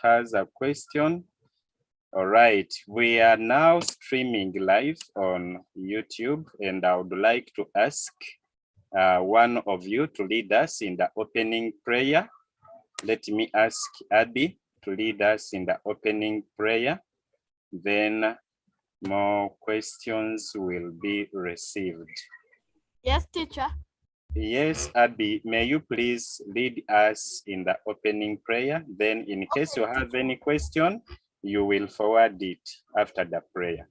has a question? All right, we are now streaming live on YouTube, and I would like to ask one of you to lead us in the opening prayer. Let me ask Abby to lead us in the opening prayer. Then more questions will be received. Yes, teacher. Yes, Abby, may you please lead us in the opening prayer? Then in case you have any question, you will forward it after the prayer.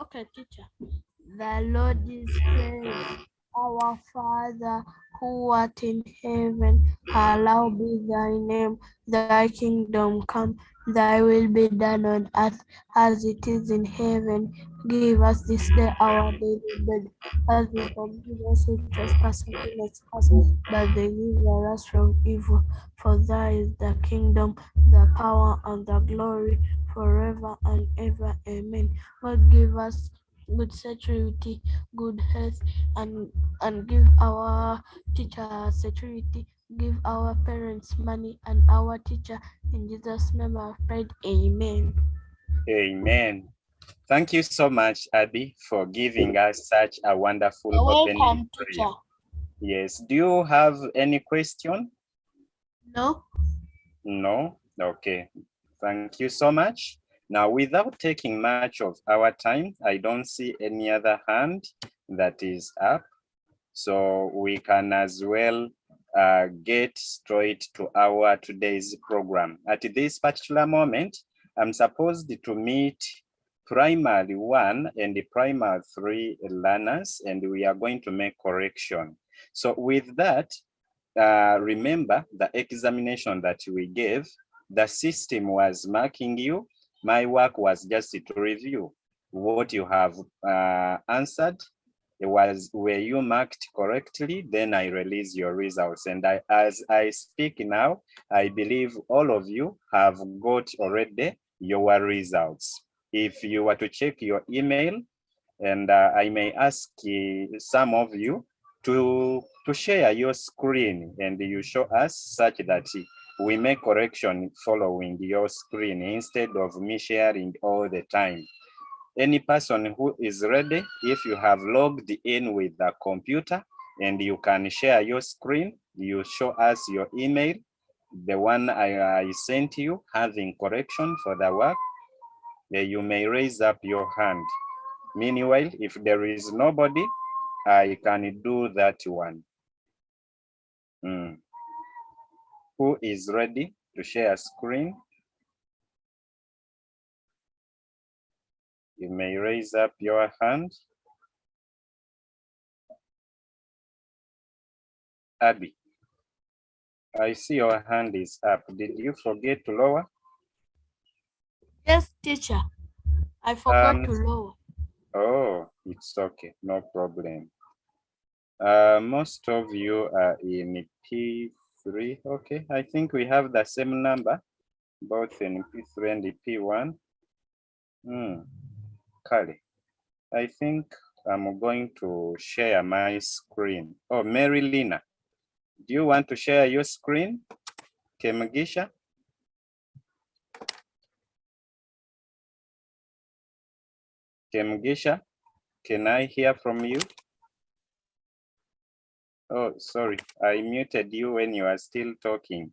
Okay, teacher. The Lord is praised. Our Father, who art in heaven, hallowed be thy name. Thy kingdom come, thy will be done on earth as it is in heaven. Give us this day our daily bread, as we forgive us who trespass against us, but deliver us from evil. For thine is the kingdom, the power, and the glory, forever and ever. Amen. God give us good security, good health, and give our teacher security, give our parents money and our teacher. In Jesus' name I've prayed. Amen. Amen. Thank you so much, Abby, for giving us such a wonderful opening Welcome, prayer. teacher. Yes. Do you have any question? No? No? Okay. Thank you so much. Now, without taking much of our time, I don't see any other hand that is up. So we can as well get straight to our today's program. At this particular moment, I'm supposed to meet primary 1 and the primary 3 learners, and we are going to make correction. So with that, remember the examination that we gave, the system was marking you. My work was just to review what you have answered. Were you marked correctly? Then I release your results. And as I speak now, I believe all of you have got already your results. If you were to check your email, and I may ask some of you to share your screen and you show us such that we make correction following your screen instead of me sharing all the time. Any person who is ready, if you have logged in with the computer and you can share your screen, you show us your email, the one I sent you having correction for the work, you may raise up your hand. Meanwhile, if there is nobody, I can do that one. Who is ready to share a screen? You may raise up your hand. Abby, I see your hand is up. Did you forget to lower? Yes, teacher. I forgot to lower. Oh, it's okay, no problem. Most of you are in P3. Okay, I think we have the same number, both in P3 and P1. Kali, I think I'm going to share my screen. Oh, Mary Lina, do you want to share your screen? Kemagisha? Kemagisha, can I hear from you? Oh, sorry, I muted you when you are still talking.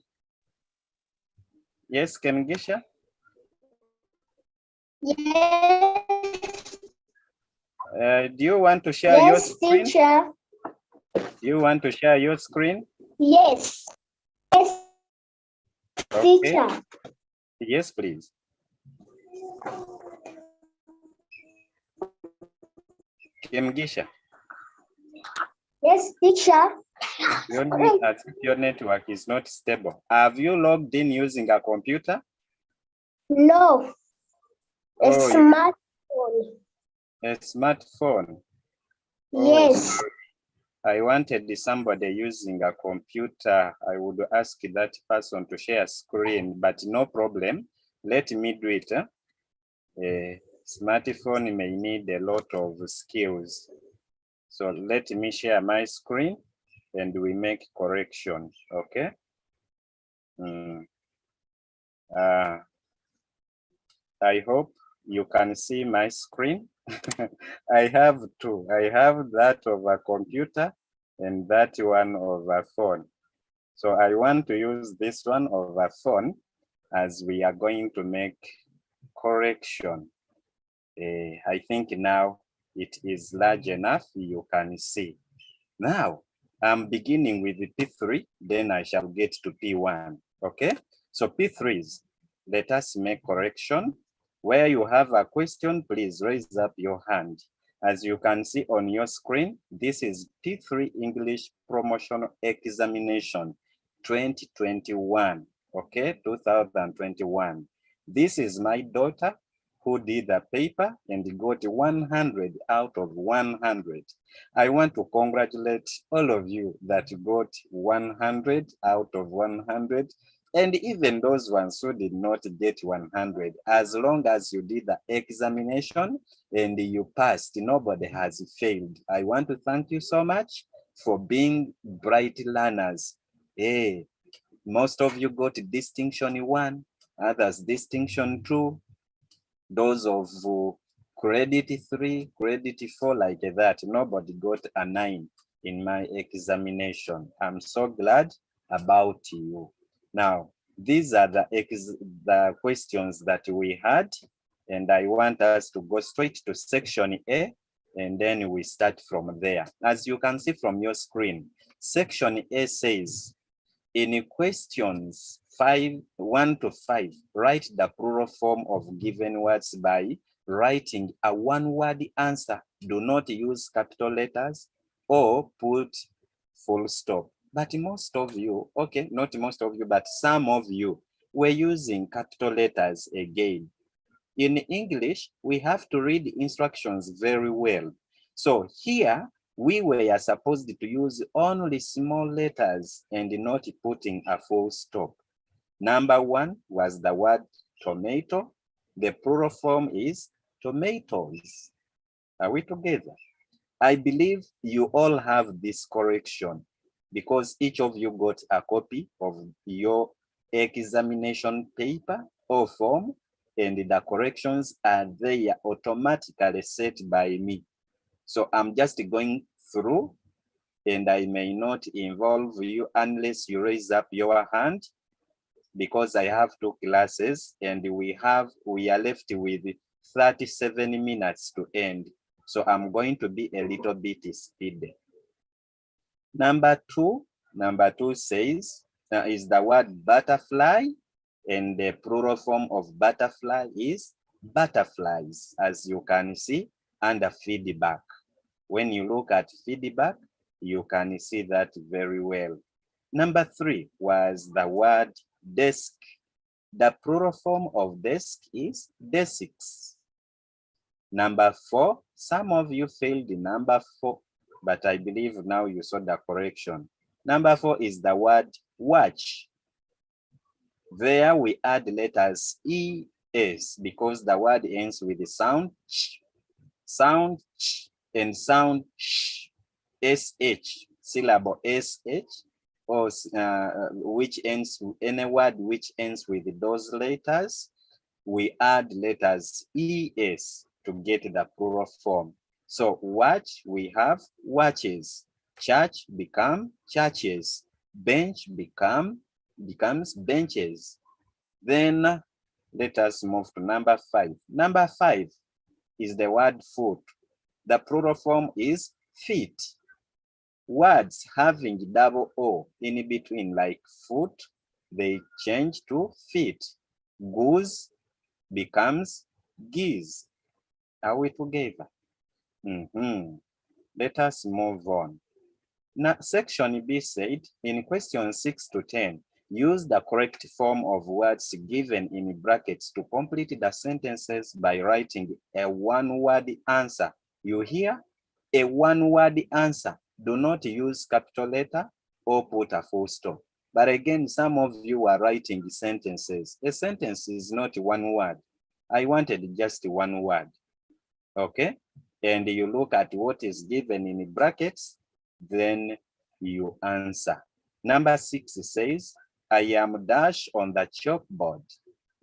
Yes, Kemagisha? Yes. Do you want to share your screen? Teacher. Do you want to share your screen? Yes. Yes, Okay. teacher. Yes, please. Kemagisha. Yes, teacher. Your network is not stable. Have you logged in using a computer? No. A smartphone. A smartphone? Yes. Oh, I wanted somebody using a computer. I would ask that person to share screen, but no problem. Let me do it. A smartphone may need a lot of skills. So let me share my screen and we make correction, okay? I hope you can see my screen. I have two. I have that of a computer and that one of a phone. So I want to use this one of a phone as we are going to make correction. I think now it is large enough you can see. Now I'm beginning with the P3, then I shall get to P1. Okay, so P3s, let us make correction. Where you have a question, please raise up your hand. As you can see on your screen, this is P3 English Promotional Examination 2021, okay, 2021. This is my daughter who did the paper and got 100 out of 100. I want to congratulate all of you that got 100 out of 100, and even those ones who did not get 100. As long as you did the examination and you passed, nobody has failed. I want to thank you so much for being bright learners. Hey, most of you got distinction 1, others distinction 2, those of credit 3, credit 4, like that. Nobody got a 9 in my examination. I'm so glad about you. Now, these are the questions that we had, and I want us to go straight to section A, and then we start from there. As you can see from your screen, section A says, in questions 1 to 5, write the plural form of given words by writing a one-word answer. Do not use capital letters or put full stop. But most of you, okay, not most of you, but some of you were using capital letters again. In English, we have to read instructions very well. So here, we were supposed to use only small letters and not putting a full stop. Number 1 was the word tomato. The plural form is tomatoes. Are we together? I believe you all have this correction because each of you got a copy of your examination paper or form, and the corrections are there automatically set by me. So I'm just going through, and I may not involve you unless you raise up your hand, because I have 2 classes and we are left with 37 minutes to end. So I'm going to be a little bit speedy. Number two says, is the word butterfly, and the plural form of butterfly is butterflies, as you can see under feedback. When you look at feedback, you can see that very well. Number 3 was the word desk. The plural form of desk is desks. Number 4, some of you failed the number 4, but I believe now you saw the correction. Number 4 is the word watch. There we add letters ES because the word ends with the sound ch, and sound sh, SH, syllable SH, or which ends, any word which ends with those letters, we add letters ES to get the plural form. So watch, we have watches. Church become churches. Bench becomes benches. Then let us move to number 5. Number 5 is the word foot. The plural form is feet. Words having double O in between, like foot, they change to feet. Goose becomes geese. Are we together? Let us move on. Now, section B said, in question 6 to 10, use the correct form of words given in brackets to complete the sentences by writing a one-word answer. You hear? A one-word answer. Do not use capital letter or put a full stop. But again, some of you are writing sentences. A sentence is not one word. I wanted just one word. Okay? And you look at what is given in brackets, then you answer. Number 6 says, I am dash on the chalkboard.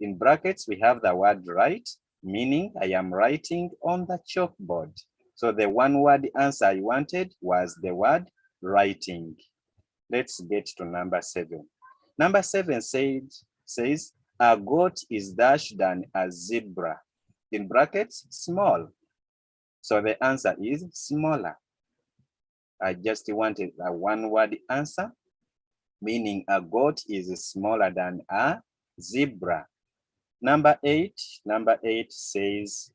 In brackets, we have the word write, meaning I am writing on the chalkboard. So the one word answer I wanted was the word writing. Let's get to number 7. Number 7 says, a goat is dash than a zebra. In brackets, small. So the answer is smaller. I just wanted a one word answer, meaning a goat is smaller than a zebra. Number 8 says,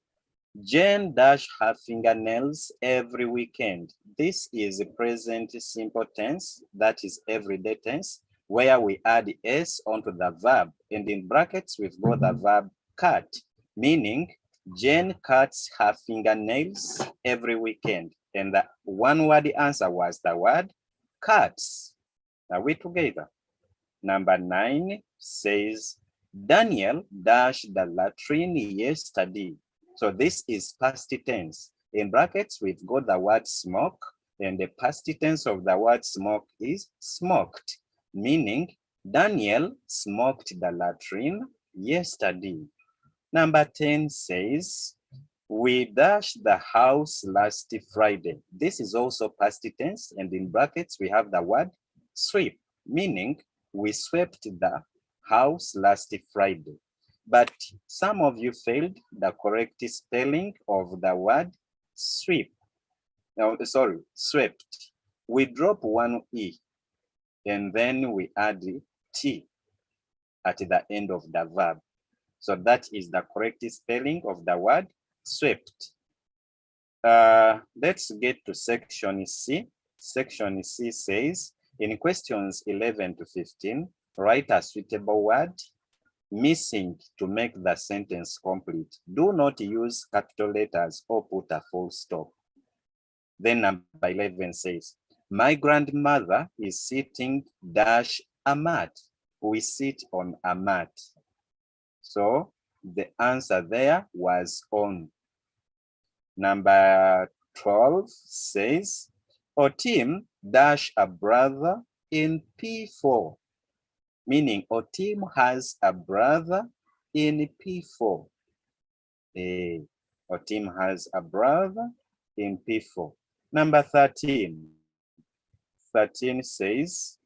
Jane dash her fingernails every weekend. This is a present simple tense, that is everyday tense, where we add s onto the verb. And in brackets, we've got the verb cut, meaning Jane cuts her fingernails every weekend. And the one word answer was the word cuts. Are we together? Number 9 says, Daniel dashed the latrine yesterday. So this is past tense. In brackets, we've got the word smoke, and the past tense of the word smoke is smoked, meaning Daniel smoked the latrine yesterday. Number 10 says, we dashed the house last Friday. This is also past tense, and in brackets, we have the word sweep, meaning we swept the house last Friday. But some of you failed the correct spelling of the word sweep. No, sorry, swept. We drop one E and then we add T at the end of the verb. So that is the correct spelling of the word swept. Let's get to section C. Section C says, in questions 11 to 15, write a suitable word missing to make the sentence complete. Do not use capital letters or put a full stop. Then number 11 says, my grandmother is sitting dash a mat. We sit on a mat. So the answer there was on. Number 12 says, Otim dash a brother in P4. Meaning Otim has a brother in P4. Otim has a brother in P4. Number 13. 13 says,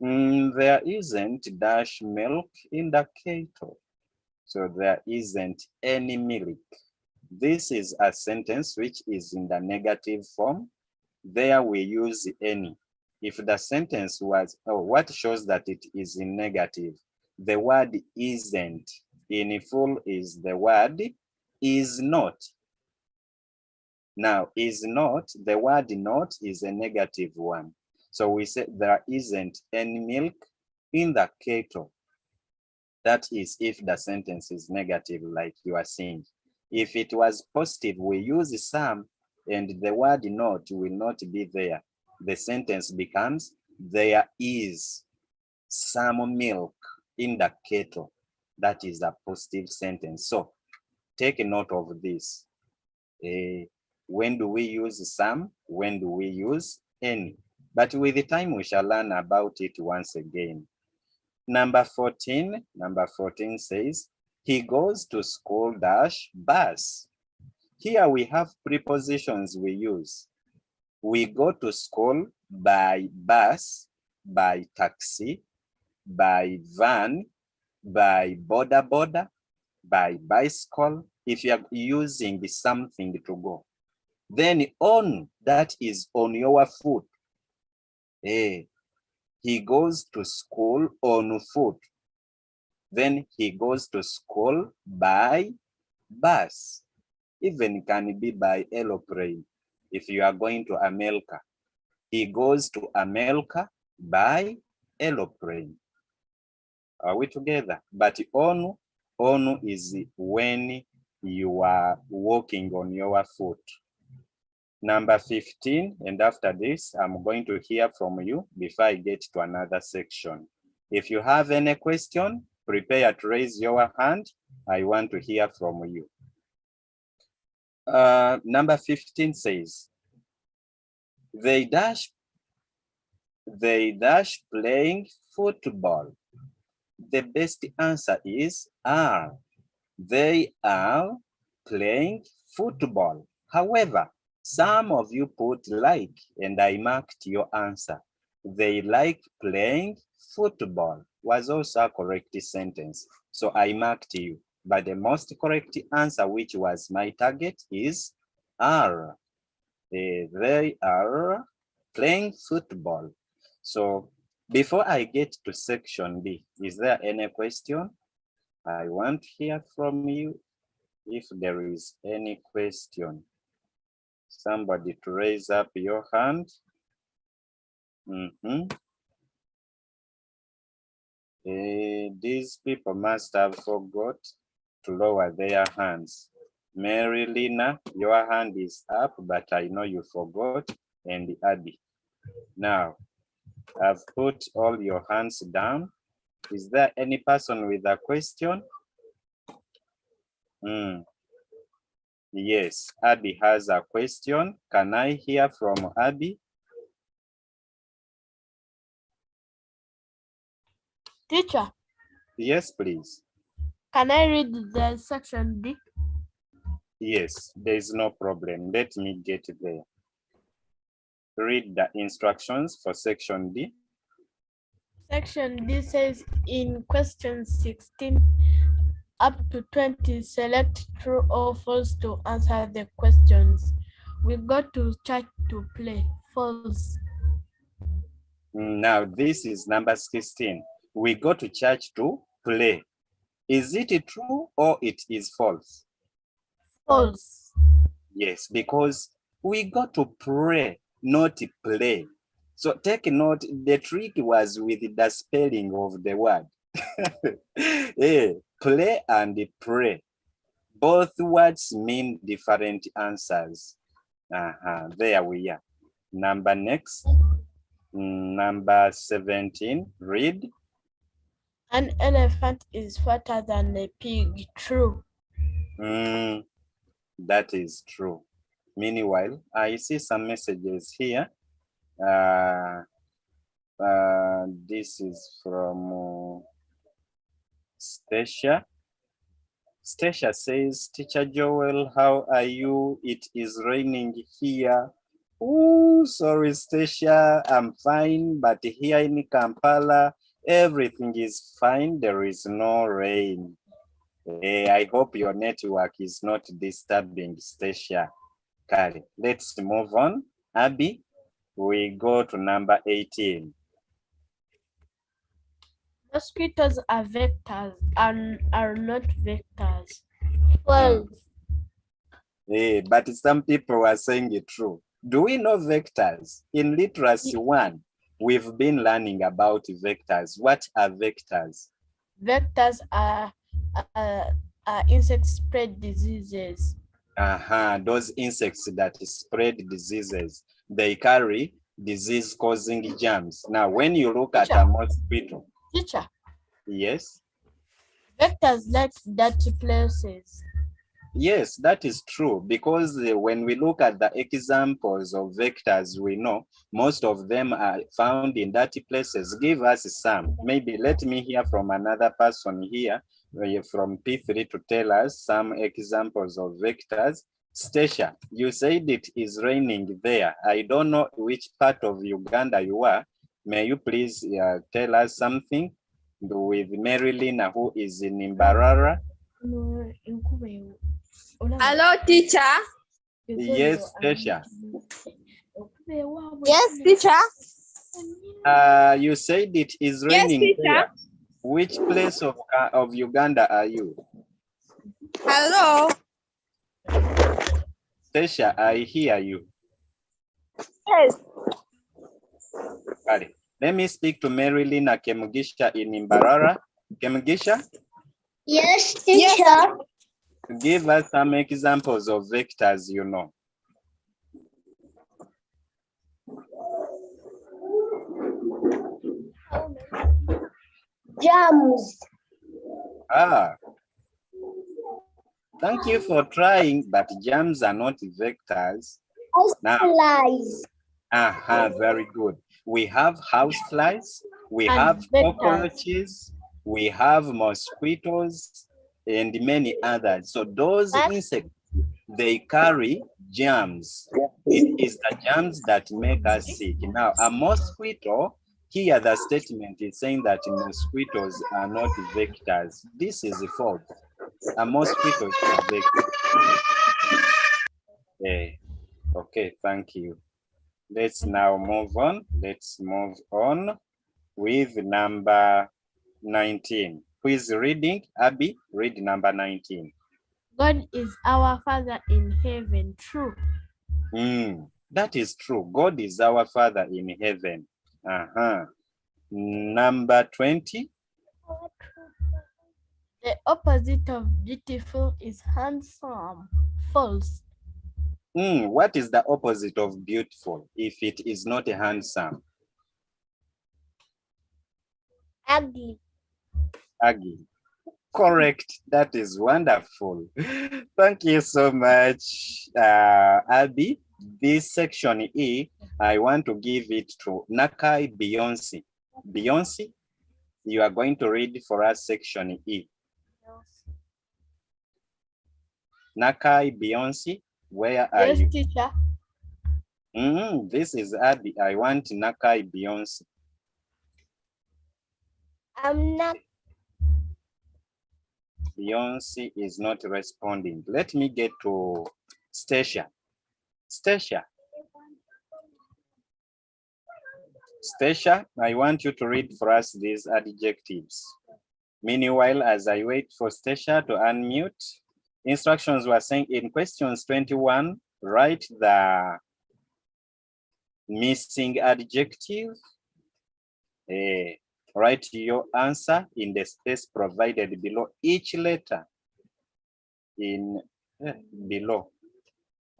there isn't dash milk in the kettle. So there isn't any milk. This is a sentence which is in the negative form. There we use any. If the sentence was, what shows that it is in negative? The word isn't. In full is the word is not. Now, is not, the word not is a negative one. So we say there isn't any milk in the kettle. That is if the sentence is negative, like you are saying. If it was positive, we use some, and the word not will not be there. The sentence becomes, there is some milk in the kettle. That is a positive sentence. So take note of this. When do we use some? When do we use any? But with the time, we shall learn about it once again. Number 14 says, he goes to school dash bus. Here we have prepositions we use. We go to school by bus, by taxi, by van, by boda, by bicycle, if you are using something to go. Then on, that is on your foot. He goes to school on foot. Then he goes to school by bus. Even can be by aeroplane. If you are going to America, he goes to America by aeroplane. Are we together? But on is when you are walking on your foot. Number 15, and after this, I'm going to hear from you before I get to another section. If you have any question, prepare to raise your hand. I want to hear from you. Number 15 says, they dash playing football. the best answer is are. They are playing football. However, some of you put like, and I marked your answer. They like playing football was also a correct sentence. So I marked you. But the most correct answer, which was my target, is are. They are playing football. So before I get to section B, is there any question? I want to hear from you if there is any question. Somebody to raise up your hand. These people must have forgot to lower their hands. Mary Lina, your hand is up, but I know you forgot, and Abby. Now, I've put all your hands down. Is there any person with a question? Yes, Abby has a question. Can I hear from Abby? Teacher. Yes, please. Can I read the section D? Yes, there is no problem. Let me get there. Read the instructions for section D. Section D says in question 16 up to 20, select true or false to answer the questions. We go to church to play. False. Now, this is number 16. We go to church to play. Is it true or it is false? False. Yes, because we go to pray, not play. So take note, the trick was with the spelling of the word. Play and pray. Both words mean different answers. There we are. Number 17, read. An elephant is fatter than a pig. True. That is true. Meanwhile, I see some messages here. This is from Stacia. Stacia says, Teacher Joel, how are you? It is raining here. Oh, sorry, Stacia, I'm fine, but here in Kampala, everything is fine. There is no rain. I hope your network is not disturbing, Stacia. Kari, let's move on. Abby, we go to number 18. Mosquitoes are vectors and are not vectors. False. But some people are saying it true. Do we know vectors? In literacy 1, we've been learning about vectors. What are vectors? Vectors are insects spread diseases. Those insects that spread diseases, they carry disease-causing germs. Now, when you look at a mosquito. Teacher. Yes? Vectors like dirty places. Yes, that is true, because when we look at the examples of vectors, we know most of them are found in dirty places. Give us some. Maybe let me hear from another person here from P3 to tell us some examples of vectors. Stacia, you said it is raining there. I don't know which part of Uganda you are. May you please tell us something with Marilyn, who is in Imbarara? Hello, teacher. Yes, Stacia. Yes, teacher. You said it is raining. Yes, teacher. There. Which place of Uganda are you? Hello. Stacia, I hear you. Yes. Right. Let me speak to Marilyn Kemugisha in Imbarara. Kemugisha? Yes, teacher. Give us some examples of vectors you know. Germs. Thank you for trying, but germs are not vectors. Houseflies. Very good. We have houseflies, we have cockroaches, we have mosquitoes and many others. So those insects, they carry germs. It is the germs that make us sick. Now, a mosquito, here the statement is saying that mosquitoes are not vectors. This is false. A mosquito is a vector. Okay, thank you. Let's now move on. Let's move on with number 19. Who is reading? Abby, read number 19. God is our Father in heaven. True. That is true. God is our Father in heaven. Number 20. The opposite of beautiful is handsome. False. What is the opposite of beautiful if it is not handsome? Ugly. Ugly. Correct. That is wonderful. Thank you so much, Abby. This section E, I want to give it to Nakai Beyonce. Beyonce, you are going to read for us section E. Nakai Beyonce, where are you? Yes, teacher. This is Abby. I want Nakai Beyonce. I'm not. Beyonce is not responding. Let me get to Stacia. Stacia. Stacia, I want you to read for us these adjectives. Meanwhile, as I wait for Stacia to unmute, instructions were saying in questions 21, write the missing adjective. Write your answer in the space provided below each letter in below.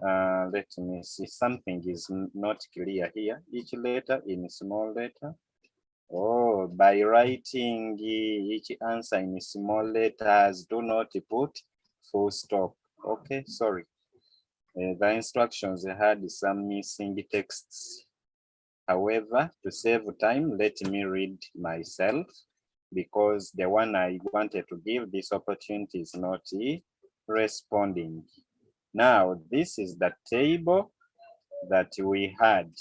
Let me see, something is not clear here. Each letter in small letter. Oh, by writing each answer in small letters, do not put full stop. Okay, sorry. The instructions had some missing texts. However, to save time, let me read myself because the one I wanted to give this opportunity is not responding. Now, this is the table that we had.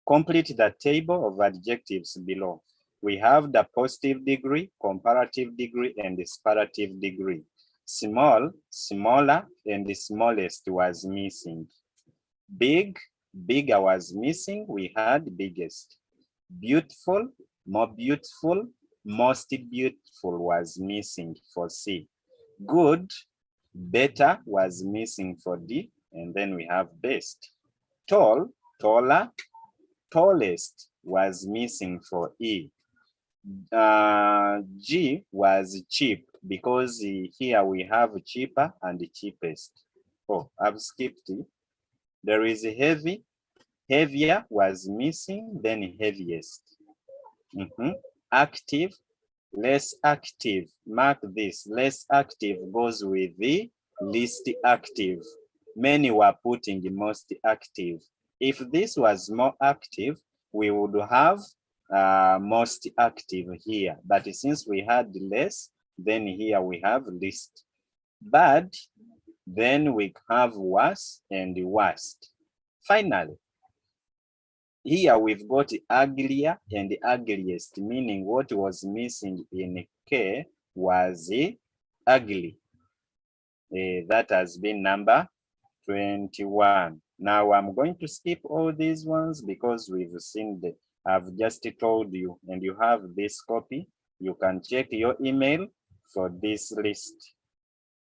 Complete the table of adjectives below. We have the positive degree, comparative degree, and the superlative degree. Small, smaller, and the smallest was missing. Big, bigger was missing. We had biggest. Beautiful, more beautiful, most beautiful was missing for C. Good, better was missing for D. And then we have best. Tall, taller, tallest was missing for E. G was cheap because here we have cheaper and cheapest. Oh, I've skipped it. There is heavy, heavier was missing, then heaviest. Active, less active. Mark this, less active goes with the least active. Many were putting the most active. If this was more active, we would have most active here. But since we had less, then here we have least. Bad, then we have worse and worst. Finally, here we've got uglier and ugliest, meaning what was missing in K was ugly. That has been number 21. Now I'm going to skip all these ones because we've seen the, I've just told you, and you have this copy. You can check your email for this list.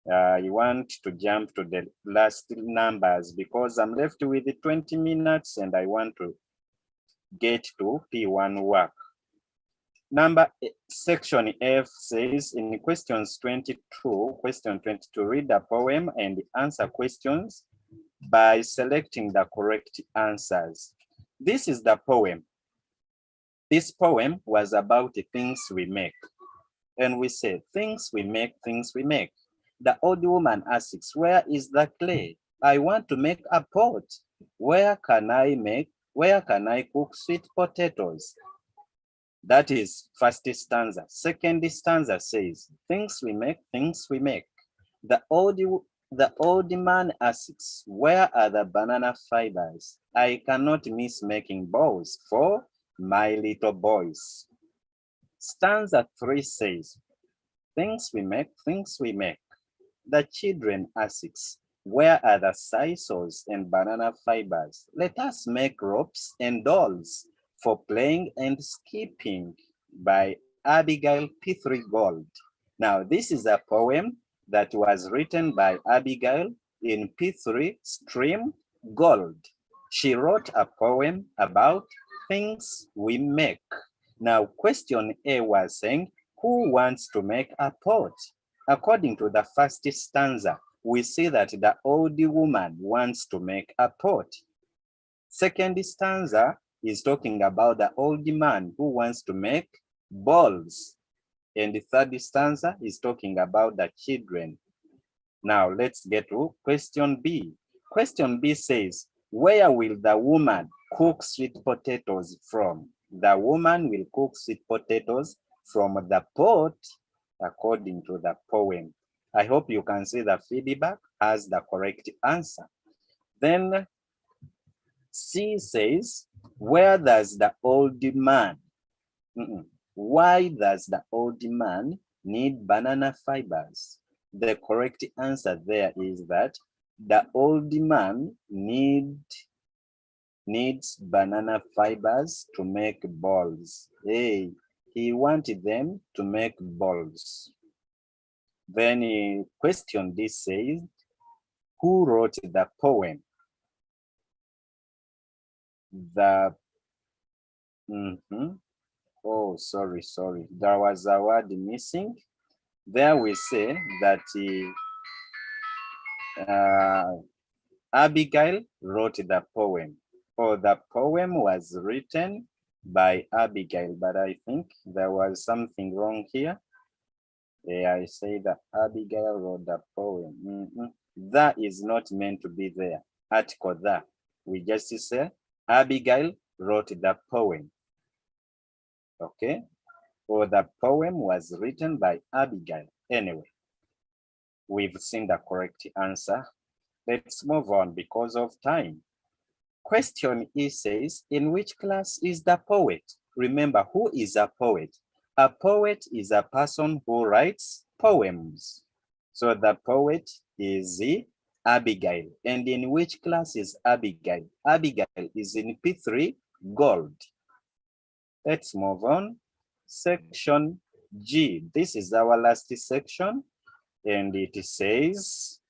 You want to jump to the last numbers because I'm left with 20 minutes and I want to get to P1 work. Section F says in questions 22, question 22, read a poem and answer questions by selecting the correct answers. This is the poem. This poem was about the things we make. And we say, things we make, things we make. The old woman asks, where is the clay? I want to make a pot. Where can I cook sweet potatoes? That is first stanza. Second stanza says, things we make, things we make. The old man asks, where are the banana fibers? I cannot miss making balls for my little boys. Stanza 3 says, things we make, things we make. The children asks, where are the scissors and banana fibers? Let us make ropes and dolls for playing and skipping, by Abigail P.3 Gold. Now, this is a poem that was written by Abigail in P.3 Stream Gold. She wrote a poem about things we make. Now, question A was saying, who wants to make a pot? According to the first stanza, we see that the old woman wants to make a pot. Second stanza is talking about the old man who wants to make balls. And the third stanza is talking about the children. Now let's get to question B. Question B says, where will the woman cook sweet potatoes from? The woman will cook sweet potatoes from the pot, according to the poem. I hope you can see the feedback has the correct answer. Then C says, where does the old man, why does the old man need banana fibers? The correct answer there is that the old man needs banana fibers to make balls. Hey, he wanted them to make balls. Then question D says, who wrote the poem? Oh, sorry. There was a word missing. There we say that Abigail wrote the poem, or the poem was written by Abigail, but I think there was something wrong here. I say that Abigail wrote the poem. That is not meant to be there. Article that. We just say Abigail wrote the poem. Okay? Or the poem was written by Abigail. Anyway, we've seen the correct answer. Let's move on because of time. Question E says, in which class is the poet? Remember, who is a poet? A poet is a person who writes poems. So the poet is Abigail. And in which class is Abigail? Abigail is in P.3 Gold. Let's move on. Section G. This is our last section. And it says,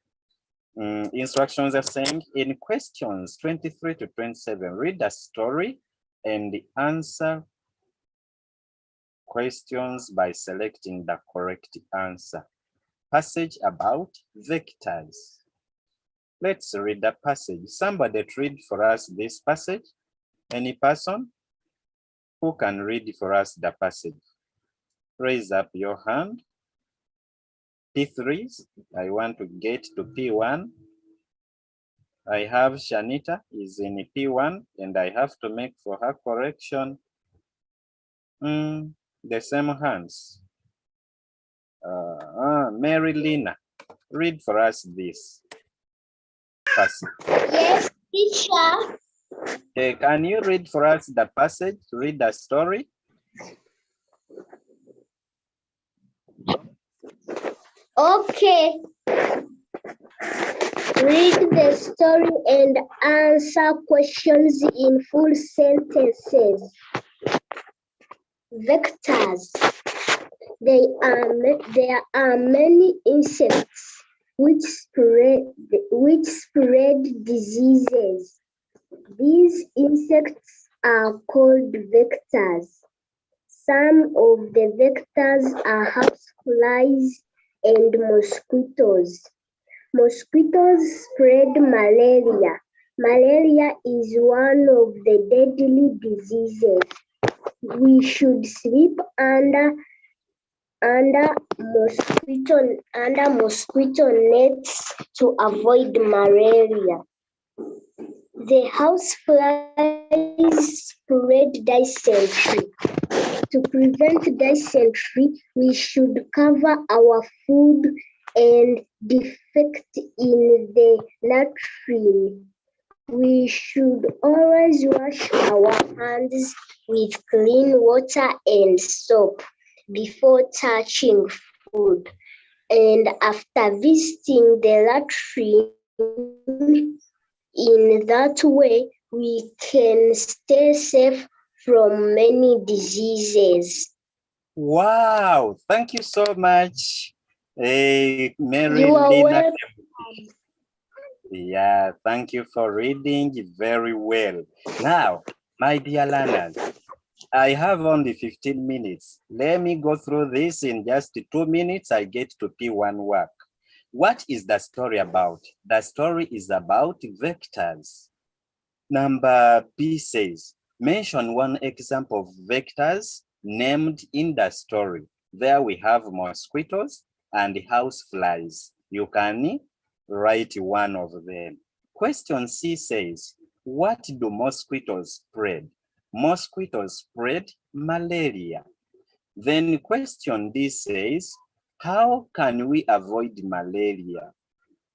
instructions are saying, in questions 23 to 27, read a story and answer questions by selecting the correct answer. Passage about vectors. Let's read the passage. Somebody read for us this passage. Any person who can read for us the passage? Raise up your hand. P3, I want to get to P1. I have Shanita is in P1 and I have to make for her correction. The same hands. Mary Lina, read for us this passage. Yes, teacher. Okay, can you read for us the passage? Read the story. Okay. Read the story and answer questions in full sentences. Vectors. There are many insects which spread diseases. These insects are called vectors. Some of the vectors are houseflies and mosquitoes. Mosquitoes spread malaria. Malaria is one of the deadly diseases. We should sleep under mosquito nets to avoid malaria. The houseflies spread dysentery. To prevent dysentery, we should cover our food and defect in the latrine. We should always wash our hands with clean water and soap before touching food. And after visiting the latrine, in that way, we can stay safe from many diseases. Wow, thank you so much, Mary You are Lina. welcome. Yeah, thank you for reading very well. Now, my dear learners, I have only 15 minutes. Let me go through this in just 2 minutes. I get to P1 work. What is the story about? The story is about vectors. Number B says, mention one example of vectors named in the story. There we have mosquitoes and houseflies. You can write one of them. Question C says, what do mosquitoes spread? Mosquitoes spread malaria. Then question D says, how can we avoid malaria?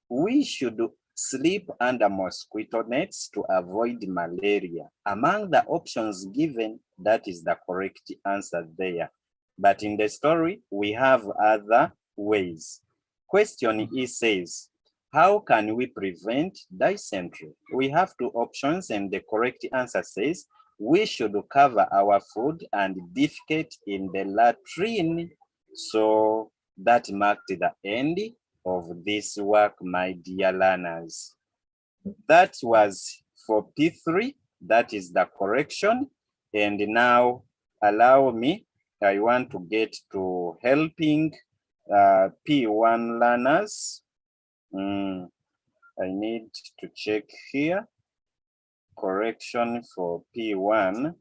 We should sleep under mosquito nets to avoid malaria. Among the options given, that is the correct answer there. But in the story, we have other ways. Question E says, how can we prevent dysentery? We have two options and the correct answer says, we should cover our food and defecate in the latrine. So that marked the end of this work, my dear learners. That was for P3, that is the correction. And now allow me, I want to get to helping P1 learners. I need to check here, correction for P1,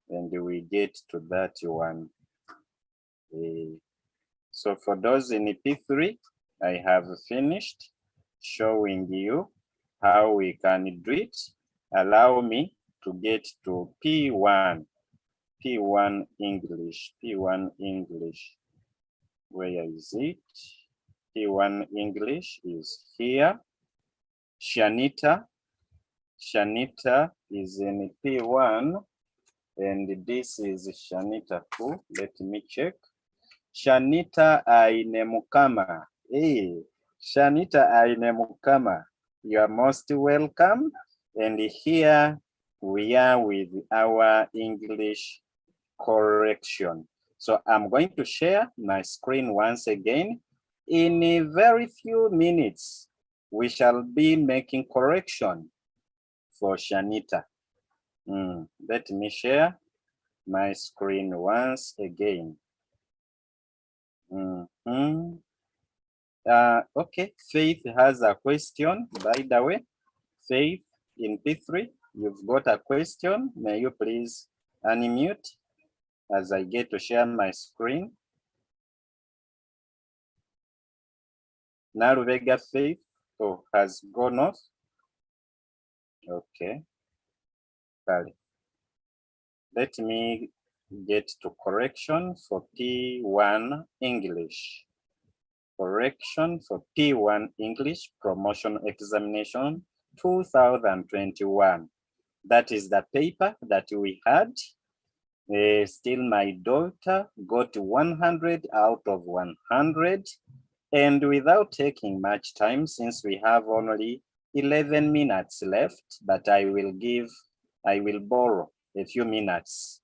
and we get to that one. So for those in P3, I have finished showing you how we can do it. Allow me to get to P1, P1 English, P1 English. Where is it? P1 English is here. Shanita is in P1, and this is Shanita too. Let me check. Shanita Ainemukama. Hey, Shanita Ainemukama, you are most welcome. And here we are with our English correction. So I'm going to share my screen once again. In a very few minutes, we shall be making correction for Shanita. Let me share my screen once again. Okay, Faith has a question. By the way, Faith in P3, you've got a question. May you please unmute as I get to share my screen. Naruvega Faith has gone off. Okay. Sorry. Let me get to correction for P1 English. Correction for P1 English Promotion Examination 2021. That is the paper that we had. Still my daughter got 100 out of 100. And without taking much time, since we have only 11 minutes left, but I will borrow a few minutes.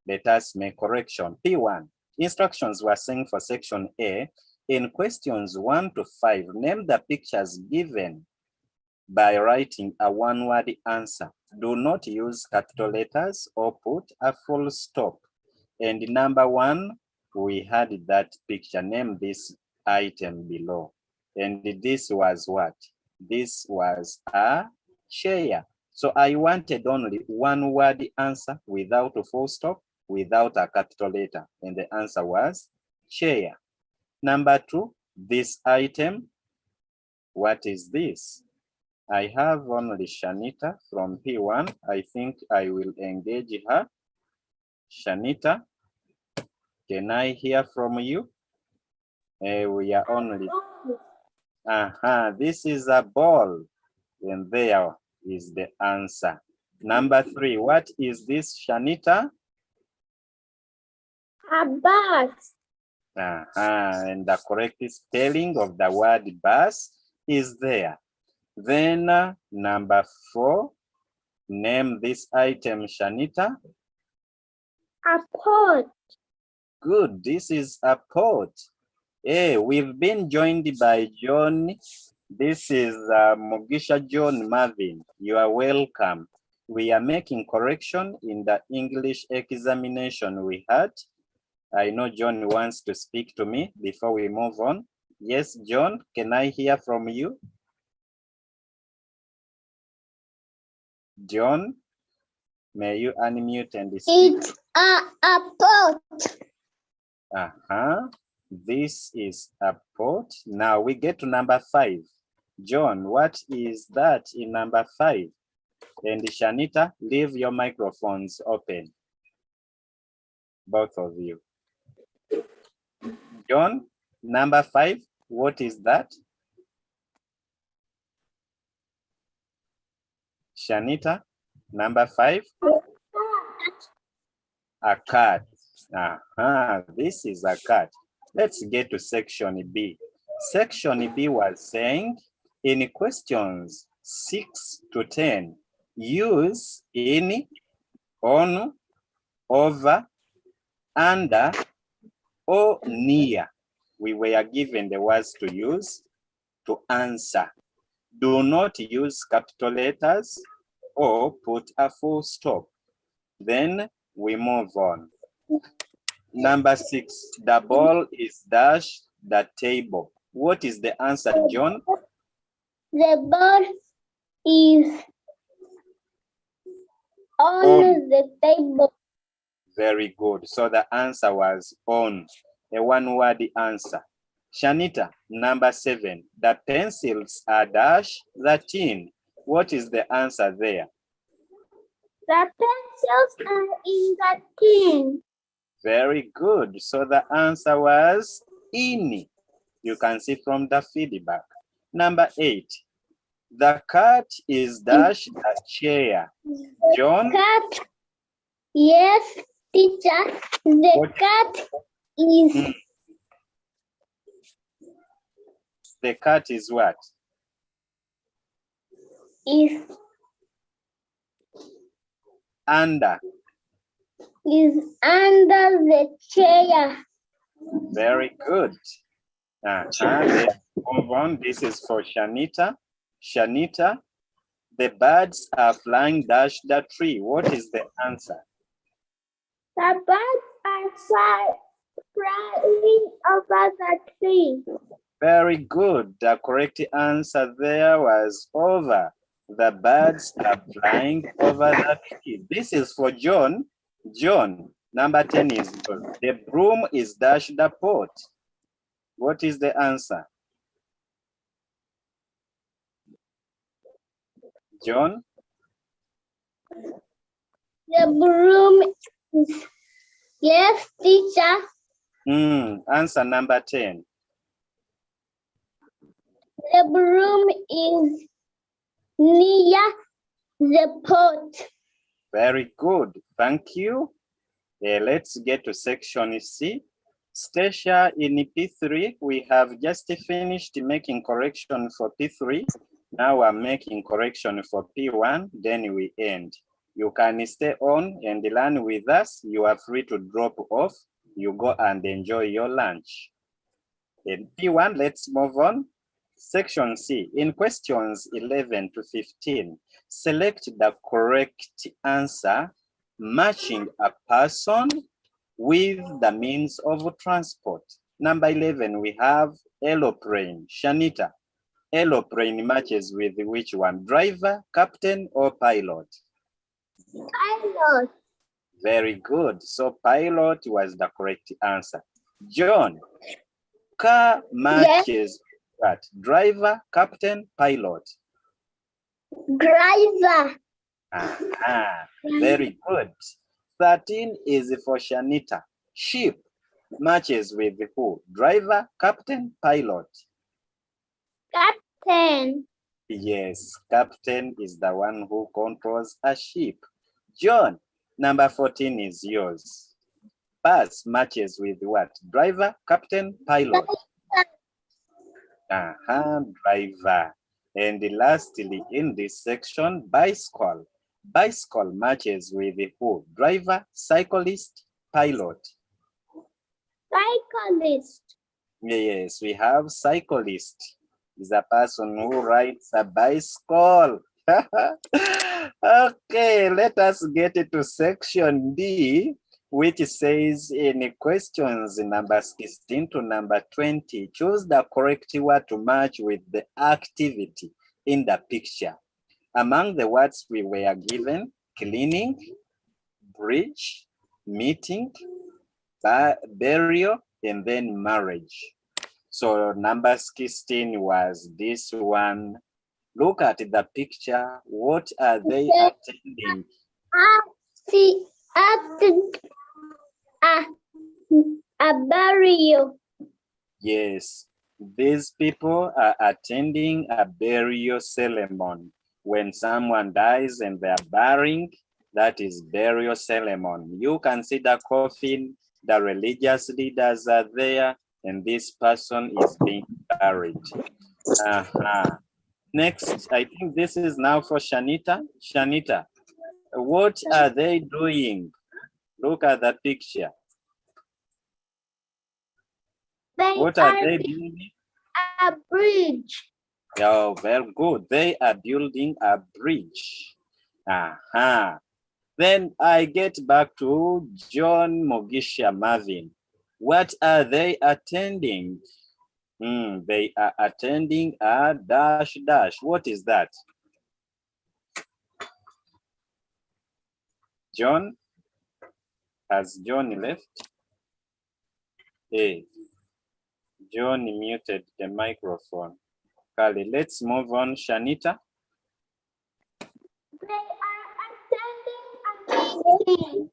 Let us make correction. P1, instructions were sent for section A. In questions 1 to 5, name the pictures given by writing a one-word answer. Do not use capital letters or put a full stop. And number 1, we had that picture. Name this item below. And this was what? This was a chair. So I wanted only one word answer without a full stop, without a capital letter. And the answer was chair. Number 2, this item, what is this? I have only Shanita from P1. I think I will engage her. Shanita, Can I hear from you? We are only. This is a ball. And there is the answer. Number 3, what is this, Shanita? A bus. And the correct spelling of the word bus is there. Then number 4, name this item, Shanita. A pot. Good, this is a pot. Hey, we've been joined by John. This is Mugisha John Marvin. You are welcome. We are making correction in the English examination we had. I know John wants to speak to me before we move on. Yes, John, can I hear from you? John, may you unmute and speak? It's a pot. This is a pot. Now we get to number 5. John, what is that in number 5? And Shanita, leave your microphones open. Both of you. John, number 5, what is that? Shanita, number 5? A cat. This is a cat. Let's get to section B. Section B was saying in questions 6 to 10, use in, on, over, under, or near. We were given the words to use to answer. Do not use capital letters or put a full stop. Then we move on. Number 6, the ball is dash the table. What is the answer, John? The ball is on the table. Very good. So the answer was on, a one-word answer. Shanita, number 7, the pencils are dash the tin. What is the answer there? The pencils are in the tin. Very good. So the answer was in. You can see from the feedback. Number 8, the cat is dash the chair. John? Cat. Yes, teacher. The cat is. The cat is what? Is Under. Is under the chair. Very good. Let's move on. This is for Shanita. Shanita, the birds are flying dash the tree. What is the answer? The birds are flying over the tree. Very good. The correct answer there was over. The birds are flying over the tree. This is for John. John, number 10 is good. The broom is dash the pot. What is the answer? John? The broom is. Yes, teacher. Answer number 10. The broom is near the pot. Very good. Thank you. Let's get to section C. Stacia, in P3, we have just finished making correction for P3. Now I'm making correction for P1, then we end. You can stay on and learn with us. You are free to drop off. You go and enjoy your lunch. In P1, let's move on. Section C, in questions 11 to 15, select the correct answer matching a person with the means of transport. Number 11, we have aeroplane. Shanita, aeroplane matches with which one? Driver, captain, or pilot? Pilot. Very good. So pilot was the correct answer. John, car matches what? Driver, captain, pilot? Driver. Very good. 13 is for Shanita. Sheep matches with who? Driver, captain, pilot. Captain. Yes, captain is the one who controls a ship. John, number 14 is yours. Bus matches with what? Driver, captain, pilot. Driver. And lastly, in this section, bicycle. Bicycle matches with who? Driver, cyclist, pilot. Cyclist. Yes, we have cyclist. Is a person who rides a bicycle. Okay, let us get to section D, which says in questions number 16 to number 20, choose the correct word to match with the activity in the picture. Among the words we were given, cleaning, bridge, meeting, burial, and then marriage. So number 16 was this one. Look at the picture. What are they attending? A burial. Yes, these people are attending a burial ceremony. When someone dies and they are burying, that is burial ceremony. You can see the coffin, the religious leaders are there, and this person is being buried. Next, I think this is now for Shanita. Shanita, what are they doing? Look at the picture. What are they building? A bridge. Oh, very good. They are building a bridge. Then I get back to John, Mogisha, Marvin. What are they attending? They are attending a dash dash. What is that? John? Has John left? Hey, John muted the microphone. Kali, let's move on. Shanita? They are attending a meeting.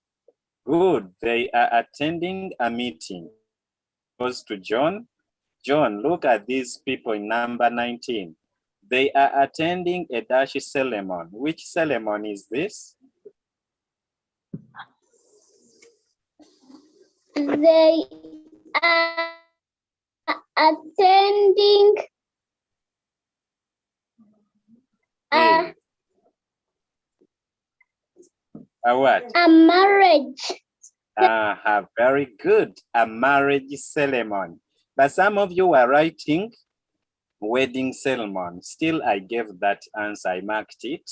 Good. They are attending a meeting. Goes to John. John, look at these people in number 19. They are attending a dash ceremony. Which ceremony is this? They are attending a what? A marriage. Very good. A marriage ceremony. But some of you are writing wedding ceremony. Still, I gave that answer. I marked it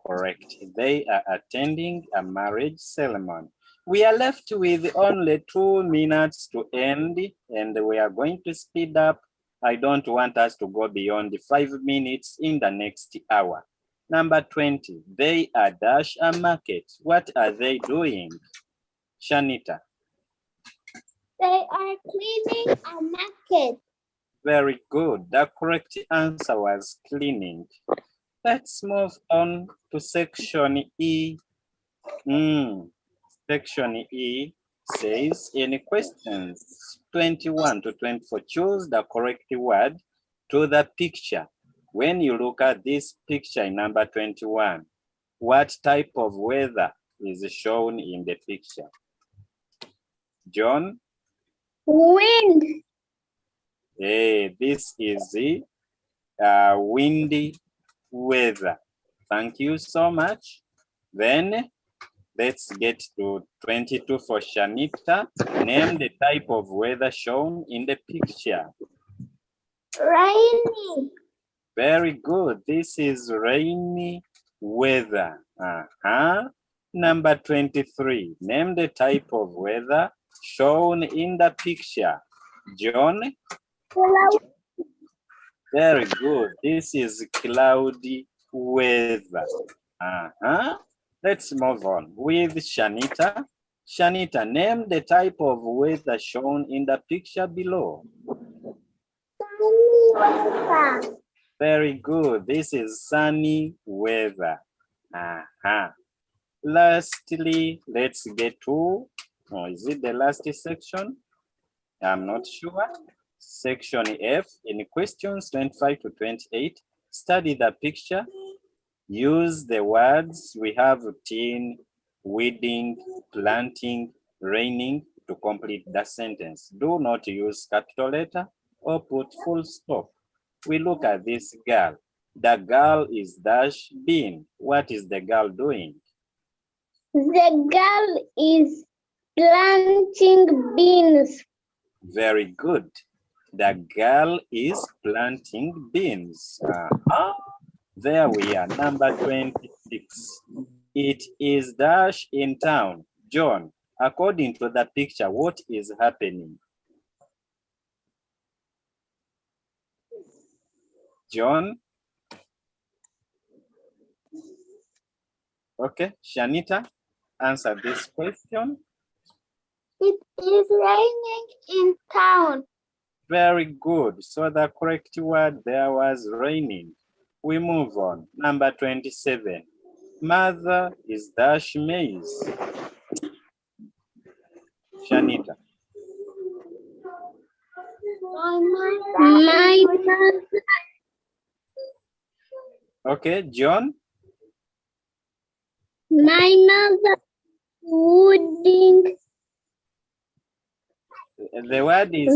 correct. They are attending a marriage ceremony. We are left with only 2 minutes to end, and we are going to speed up. I don't want us to go beyond the 5 minutes in the next hour. Number 20, they are dash a market. What are they doing? Shanita. They are cleaning a market. Very good. The correct answer was cleaning. Let's move on to section E. Section E says in questions 21 to 24, choose the correct word to the picture. When you look at this picture in number 21, what type of weather is shown in the picture? John? Wind. Hey, this is the windy weather. Thank you so much. Then let's get to 22 for Shanita. Name the type of weather shown in the picture. Rainy. Very good. This is rainy weather. Number 23. Name the type of weather shown in the picture. John? Cloudy. Very good. This is cloudy weather. Let's move on with Shanita. Shanita, name the type of weather shown in the picture below. Sunny weather. Very good. This is sunny weather. Lastly, let's get to, is it the last section? I'm not sure. Section F, in questions 25 to 28, study the picture. Use the words we have teen, weeding, planting, raining to complete the sentence. Do not use capital letter or put full stop. We look at this girl. The girl is dash bean. What is the girl doing? The girl is planting beans. Very good. The girl is planting beans. There we are, number 26. It is dash in town. John, according to the picture, what is happening? John? Okay, Shanita, answer this question. It is raining in town. Very good. So the correct word there was raining. We move on. Number 27. Mother is dash maize. Shanita. My mother. Okay, John. My mother wooding. The word is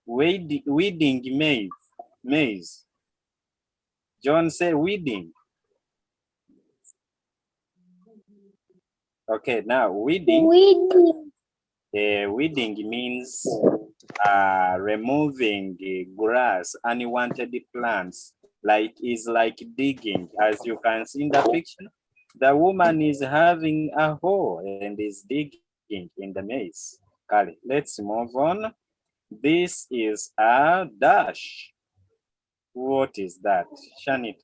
weeding maize. Maize. John say weeding. Okay, now weeding. Weeding means removing grass, unwanted plants, like digging. As you can see in the picture, the woman is having a hoe and is digging in the maize. Kali, let's move on. This is a dash. What is that? Shanit.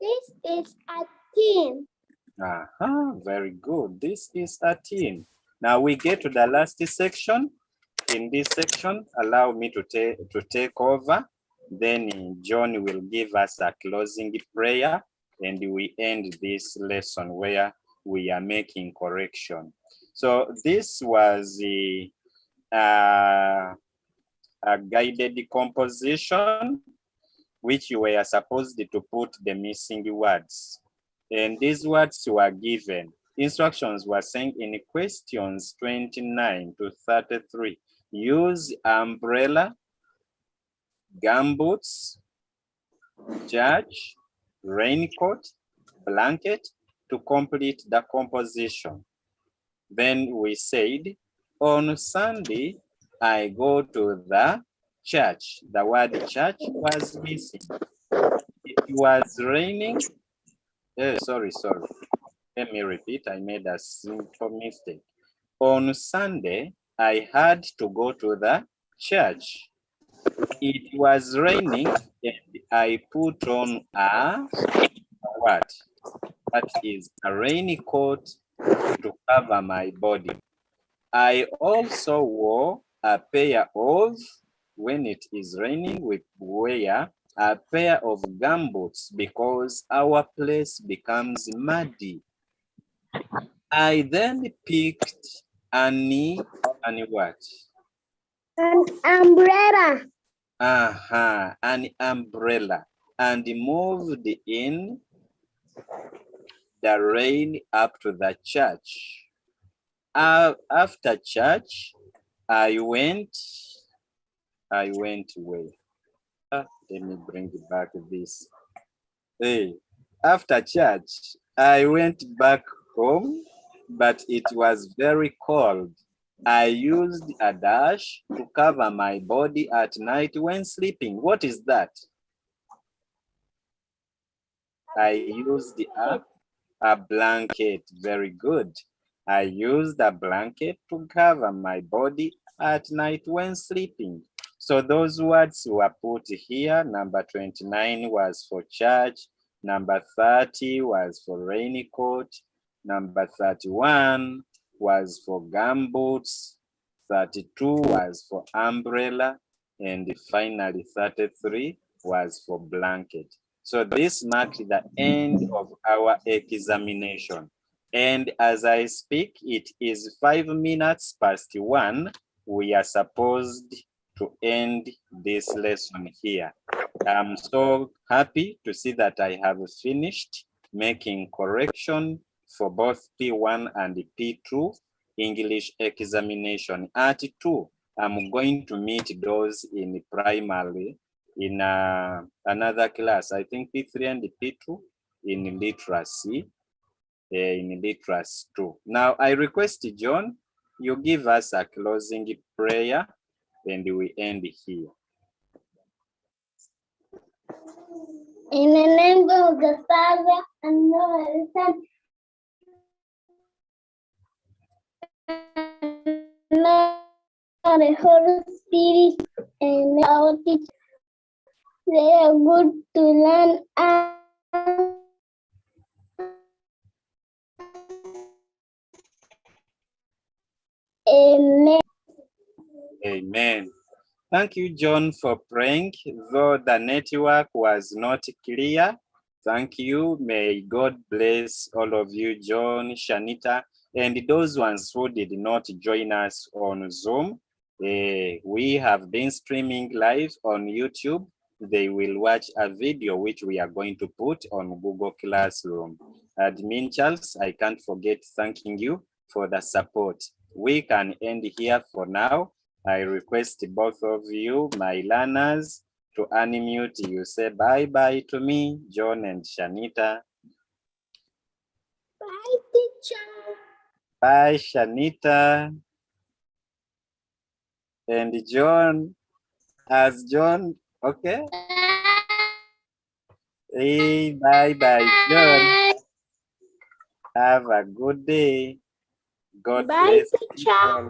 This is a tin. Very good. This is a tin. Now we get to the last section. In this section, allow me to take over. Then John will give us a closing prayer, and we end this lesson where we are making correction. So this was a guided composition, which you were supposed to put the missing words. And these words were given. Instructions were saying in questions 29 to 33, use umbrella, gumboots, church, raincoat, blanket to complete the composition. Then we said, on Sunday, I go to the church. The word church was missing. It was raining. Sorry. Let me repeat. I made a simple mistake. On Sunday, I had to go to the church. It was raining and I put on a what? That is a raincoat to cover my body. I also wore a pair of, when it is raining, we wear a pair of gumboots because our place becomes muddy. I then picked an what? An umbrella. An umbrella, and moved in the rain up to the church. After church, I went where? Let me bring back this. Hey, after church, I went back home, but it was very cold. I used a dash to cover my body at night when sleeping. What is that? I used a blanket. Very good. I used a blanket to cover my body at night when sleeping. So those words were put here. Number 29 was for church. Number 30 was for raincoat. Number 31 was for gumboots. 32 was for umbrella. And finally 33 was for blanket. So this marked the end of our examination. And as I speak, it is 5 minutes past 1. We are supposed to end this lesson here. I'm so happy to see that I have finished making correction for both P1 and P2 English examination. At 2, I'm going to meet those in primary in another class. I think P3 and P2 in literacy. In literacy too. Now I request John, you give us a closing prayer and we end here. In the name of the Father, and of the Son, and of the Holy Spirit, and our teachers, they are good to learn. Amen. Amen. Thank you, John, for praying, though the network was not clear. Thank you. May God bless all of you, John, Shanita, and those ones who did not join us on Zoom. We have been streaming live on YouTube. They will watch a video which we are going to put on Google Classroom. Admin Charles, I can't forget thanking you for the support. We can end here for now. I request both of you, my learners, to unmute. You say bye-bye to me, John and Shanita. Bye, teacher. Bye, Shanita. And John, as John, okay? Hey, bye-bye, John. Have a good day. God Bye, bless you teacher. all.